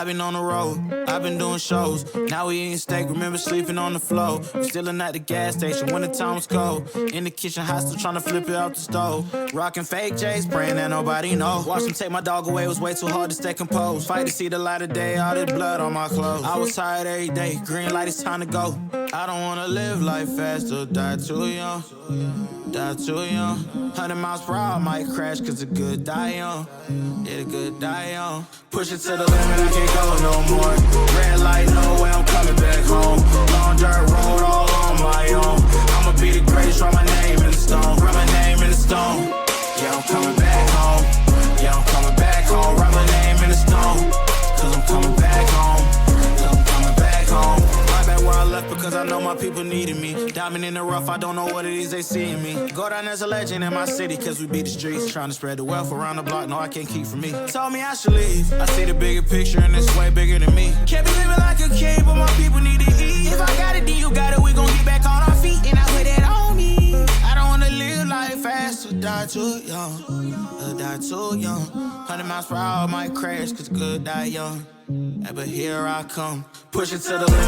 I've been on the road, I've been doing shows. Now we eating steak, remember sleeping on the floor. We stillin' at the gas station when the time was cold. In the kitchen, hot still tryna flip it out the stove. Rockin' fake J's, praying that nobody know. Watch them take my dog away, it was way too hard to stay composed. Fight to see the light of day, all this blood on my clothes. I was tired every day, green light, it's time to go. I don't wanna live life fast or die too young. Die too young. 100 miles per hour, might crash cause the good die young. Yeah, the good die young. Push it to the limit, I can't go no more. Red light, no way, I'm coming back home. Long dirt road, all on my own. I'ma be the greatest, write my name in the stone. Write my name in the stone. Yeah, I'm coming back home. Yeah, I'm coming back home. Write my name in the stone. Cause I'm coming back home. Cause I'm coming back home. Right back where I left because I know my people needed me. Diamond in the rough, I don't know what it is they see in me. Go down as a legend in my city cause we beat the streets. Trying to spread the wealth around the block, no I can't keep from me. Told me I should leave, I see the bigger picture and it's way bigger than me. Can't be living like a king, but my people need to eat. If I got it, then you got it, we gon' get back on our feet. And I put that on me. I don't wanna live life fast or die too young. Or die too young. 100 miles per hour might crash cause good die young. Yeah, but here I come, push it to the limit.